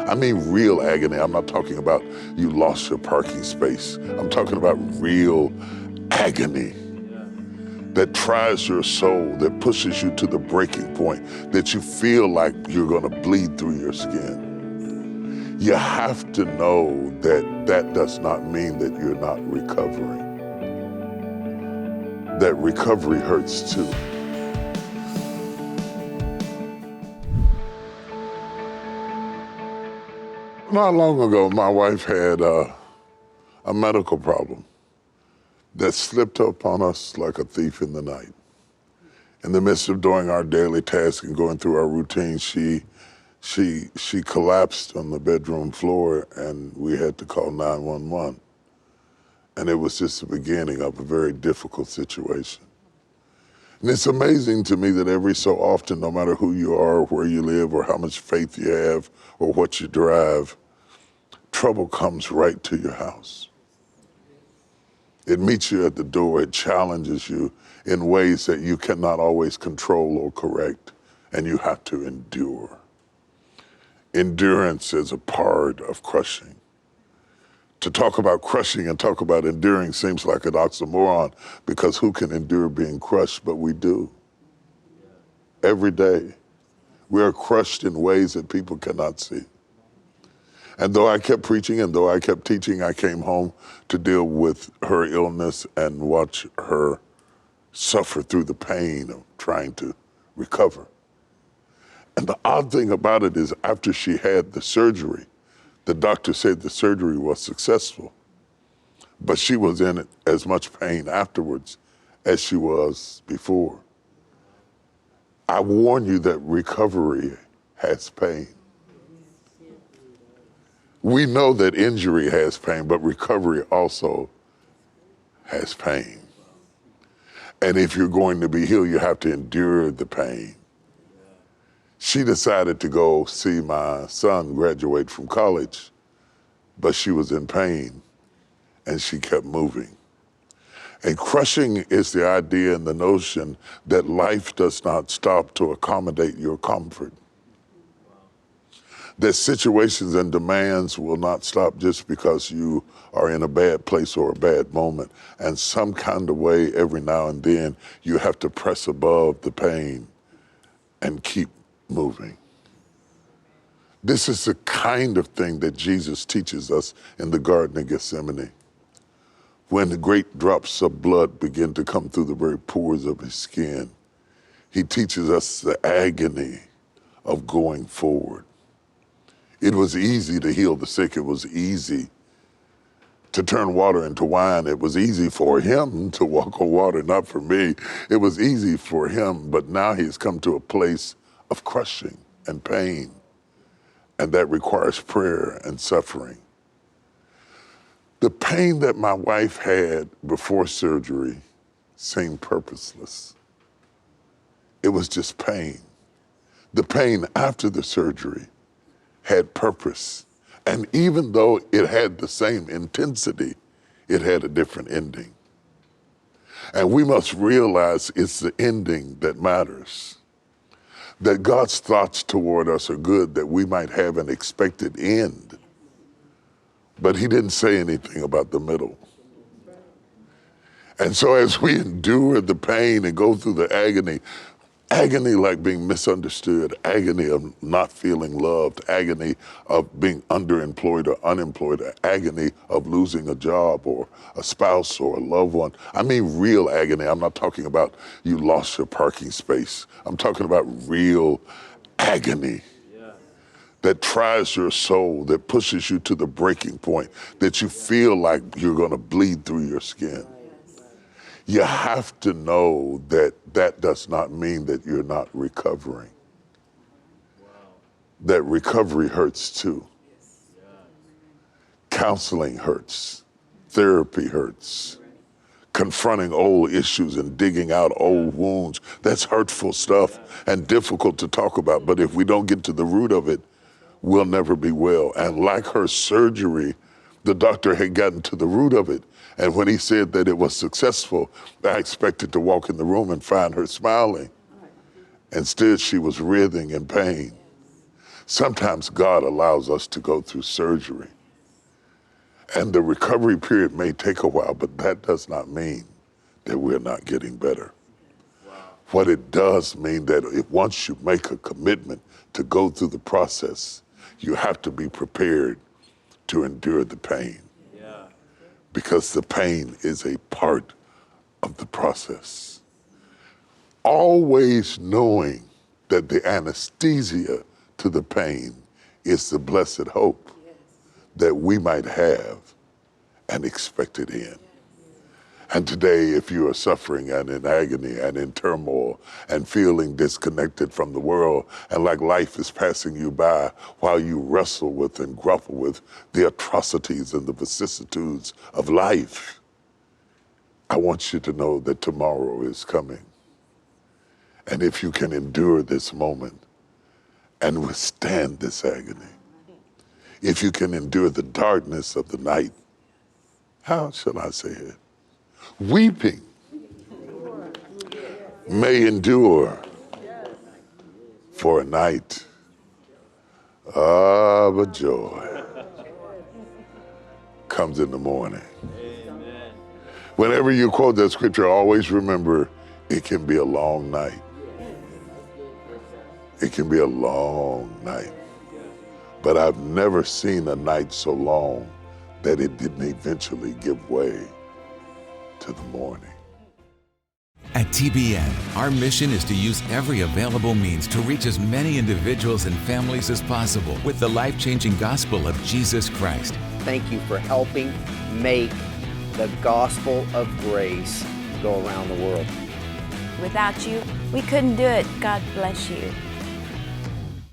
I mean real agony. I'm not talking about you lost your parking space. I'm talking about real agony that tries your soul, that pushes you to the breaking point, that you feel like you're gonna bleed through your skin. You have to know that that does not mean that you're not recovering. That recovery hurts too. Not long ago, my wife had a medical problem that slipped up on us like a thief in the night. In the midst of doing our daily tasks and going through our routine, she collapsed on the bedroom floor, and we had to call 911. And it was just the beginning of a very difficult situation. And it's amazing to me that every so often, no matter who you are, or where you live, or how much faith you have, or what you drive, trouble comes right to your house. It meets you at the door. It challenges you in ways that you cannot always control or correct, and you have to endure. Endurance is a part of crushing. To talk about crushing and talk about enduring seems like an oxymoron, because who can endure being crushed? But we do. Every day. We are crushed in ways that people cannot see. And though I kept preaching and though I kept teaching, I came home to deal with her illness and watch her suffer through the pain of trying to recover. And the odd thing about it is, after she had the surgery, the doctor said the surgery was successful, but she was in as much pain afterwards as she was before. I warn you that recovery has pain. We know that injury has pain, but recovery also has pain. And if you're going to be healed, you have to endure the pain. She decided to go see my son graduate from college, but she was in pain, and she kept moving. And crushing is the idea and the notion that life does not stop to accommodate your comfort. That situations and demands will not stop just because you are in a bad place or a bad moment. And some kind of way, every now and then, you have to press above the pain and keep moving. This is the kind of thing that Jesus teaches us in the Garden of Gethsemane. When the great drops of blood begin to come through the very pores of his skin, he teaches us the agony of going forward. It was easy to heal the sick. It was easy to turn water into wine. It was easy for him to walk on water, not for me. It was easy for him, but now he's come to a place of crushing and pain, and that requires prayer and suffering. The pain that my wife had before surgery seemed purposeless. It was just pain. The pain after the surgery had purpose. And even though it had the same intensity, it had a different ending. And we must realize it's the ending that matters. That God's thoughts toward us are good, that we might have an expected end. But he didn't say anything about the middle. And so as we endure the pain and go through the agony like being misunderstood, agony of not feeling loved, agony of being underemployed or unemployed, agony of losing a job or a spouse or a loved one. I mean real agony. I'm not talking about you lost your parking space. I'm talking about real agony that tries your soul, that pushes you to the breaking point, that you feel like you're gonna bleed through your skin. You have to know that that does not mean that you're not recovering. That recovery hurts too. Counseling hurts. Therapy hurts. Confronting old issues and digging out old wounds, that's hurtful stuff and difficult to talk about. But if we don't get to the root of it, we'll never be well. And like her surgery, the doctor had gotten to the root of it. And when he said that it was successful, I expected to walk in the room and find her smiling. Instead, she was writhing in pain. Sometimes God allows us to go through surgery. And the recovery period may take a while, but that does not mean that we're not getting better. Wow. What it does mean that once you make a commitment to go through the process, you have to be prepared to endure the pain. Yeah. Because the pain is a part of the process. Always knowing that the anesthesia to the pain is the blessed hope that we might have an expected end. And today, if you are suffering and in agony and in turmoil and feeling disconnected from the world and like life is passing you by while you wrestle with and grapple with the atrocities and the vicissitudes of life, I want you to know that tomorrow is coming. And if you can endure this moment and withstand this agony, if you can endure the darkness of the night, how shall I say it? Weeping may endure for a night, but joy comes in the morning. Amen. Whenever you quote that scripture, always remember it can be a long night. It can be a long night. But I've never seen a night so long that it didn't eventually give way to the morning. At TBN, our mission is to use every available means to reach as many individuals and families as possible with the life-changing gospel of Jesus Christ. Thank you for helping make the gospel of grace go around the world. Without you, we couldn't do it. God bless you.